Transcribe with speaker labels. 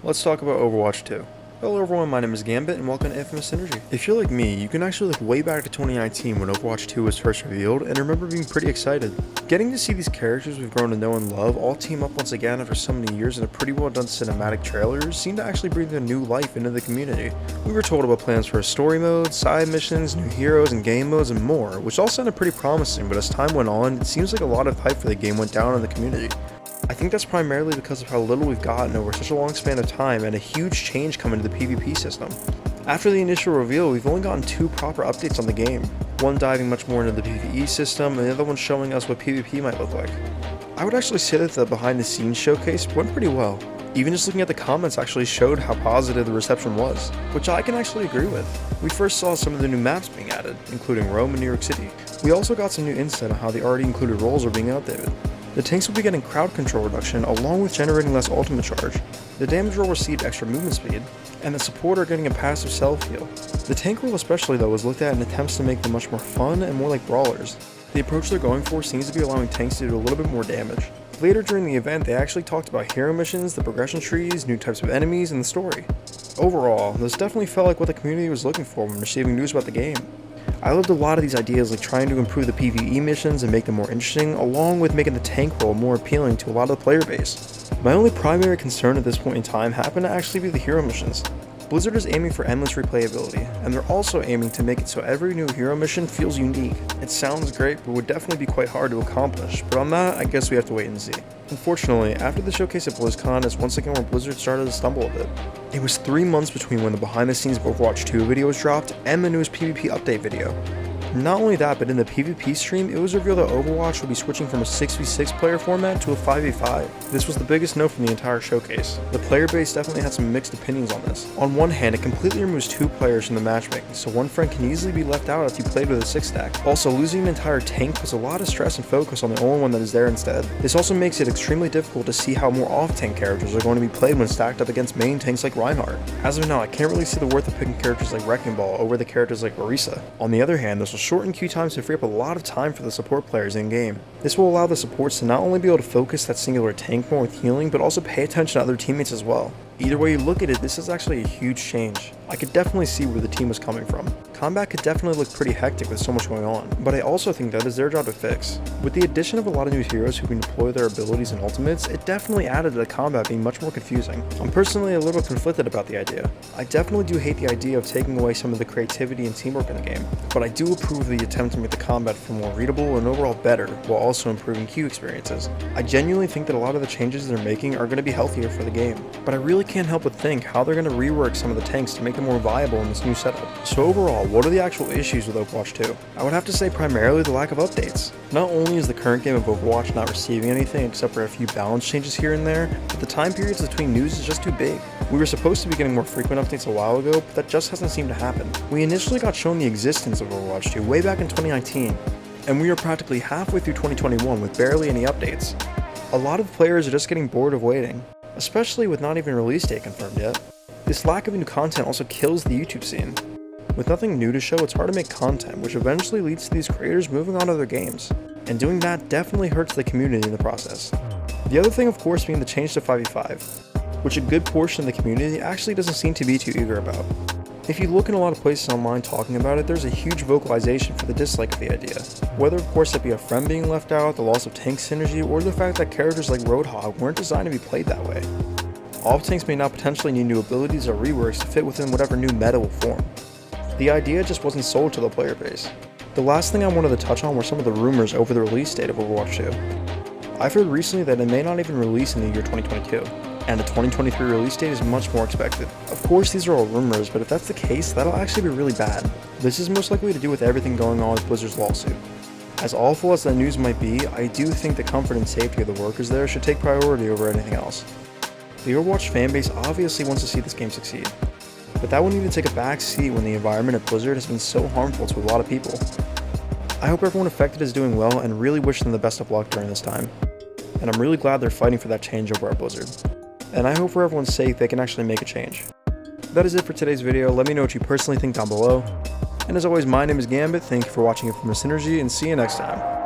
Speaker 1: Let's talk about Overwatch 2. Hello everyone, my name is Gambit and welcome to Infamous Synergy. If you're like me, you can actually look way back to 2019 when Overwatch 2 was first revealed and remember being pretty excited. Getting to see these characters we've grown to know and love all team up once again after so many years in a pretty well done cinematic trailer seemed to actually breathe a new life into the community. We were told about plans for a story mode, side missions, new heroes and game modes and more, which all sounded pretty promising, but as time went on, it seems like a lot of hype for the game went down in the community. I think that's primarily because of how little we've gotten over such a long span of time and a huge change coming to the PvP system. After the initial reveal, we've only gotten two proper updates on the game, one diving much more into the PvE system and the other one showing us what PvP might look like. I would actually say that the behind the scenes showcase went pretty well. Even just looking at the comments actually showed how positive the reception was, which I can actually agree with. We first saw some of the new maps being added, including Rome and New York City. We also got some new insight on how the already included roles are being outdated. The tanks will be getting crowd control reduction along with generating less ultimate charge. The damage roll received extra movement speed, and the support are getting a passive self-heal. The tank roll especially though was looked at in attempts to make them much more fun and more like brawlers. The approach they're going for seems to be allowing tanks to do a little bit more damage. Later during the event they actually talked about hero missions, the progression trees, new types of enemies, and the story. Overall, this definitely felt like what the community was looking for when receiving news about the game. I loved a lot of these ideas, like trying to improve the PvE missions and make them more interesting, along with making the tank role more appealing to a lot of the player base. My only primary concern at this point in time happened to actually be the hero missions. Blizzard is aiming for endless replayability, and they're also aiming to make it so every new hero mission feels unique. It sounds great, but would definitely be quite hard to accomplish, but on that, I guess we have to wait and see. Unfortunately, after the showcase at BlizzCon is once again where Blizzard started to stumble a bit. It was 3 months between when the behind the scenes of Overwatch 2 video was dropped and the newest PvP update video. Not only that, but in the PvP stream, it was revealed that Overwatch will be switching from a 6v6 player format to a 5v5. This was the biggest note from the entire showcase. The player base definitely had some mixed opinions on this. On one hand, it completely removes 2 players from the matchmaking, so one friend can easily be left out if you played with a 6-stack. Also, losing an entire tank puts a lot of stress and focus on the only one that is there instead. This also makes it extremely difficult to see how more off-tank characters are going to be played when stacked up against main tanks like Reinhardt. As of now, I can't really see the worth of picking characters like Wrecking Ball over the characters like Orisa. On the other hand, this will shorten queue times to free up a lot of time for the support players in-game. This will allow the supports to not only be able to focus that singular tank more with healing, but also pay attention to other teammates as well. Either way you look at it, this is actually a huge change. I could definitely see where the team was coming from. Combat could definitely look pretty hectic with so much going on, but I also think that is their job to fix. With the addition of a lot of new heroes who can deploy their abilities and ultimates, it definitely added to the combat being much more confusing. I'm personally a little conflicted about the idea. I definitely do hate the idea of taking away some of the creativity and teamwork in the game, but I do approve of the attempt to make the combat feel more readable and overall better, while also improving queue experiences. I genuinely think that a lot of the changes they're making are going to be healthier for the game, but I really can't help but think how they're going to rework some of the tanks to make them more viable in this new setup. So overall, what are the actual issues with Overwatch 2? I would have to say primarily the lack of updates. Not only is the current game of Overwatch not receiving anything except for a few balance changes here and there, but the time periods between news is just too big. We were supposed to be getting more frequent updates a while ago, but that just hasn't seemed to happen. We initially got shown the existence of Overwatch 2 way back in 2019, and we are practically halfway through 2021 with barely any updates. A lot of players are just getting bored of waiting, especially with not even release date confirmed yet. This lack of new content also kills the YouTube scene. With nothing new to show, it's hard to make content, which eventually leads to these creators moving on to their games, and doing that definitely hurts the community in the process. The other thing of course being the change to 5v5, which a good portion of the community actually doesn't seem to be too eager about. If you look in a lot of places online talking about it, there's a huge vocalization for the dislike of the idea. Whether of course it be a friend being left out, the loss of tank synergy, or the fact that characters like Roadhog weren't designed to be played that way. All tanks may now potentially need new abilities or reworks to fit within whatever new meta will form. The idea just wasn't sold to the player base. The last thing I wanted to touch on were some of the rumors over the release date of Overwatch 2. I've heard recently that it may not even release in the year 2022. And a 2023 release date is much more expected. Of course these are all rumors, but if that's the case, that'll actually be really bad. This is most likely to do with everything going on with Blizzard's lawsuit. As awful as the news might be, I do think the comfort and safety of the workers there should take priority over anything else. The Overwatch fanbase obviously wants to see this game succeed, but that would need to take a back seat when the environment at Blizzard has been so harmful to a lot of people. I hope everyone affected is doing well and really wish them the best of luck during this time. And I'm really glad they're fighting for that change over at Blizzard. And I hope for everyone's sake they can actually make a change. That is it for today's video. Let me know what you personally think down below. And as always, my name is Gambit. Thank you for watching Infamous Synergy, and see you next time.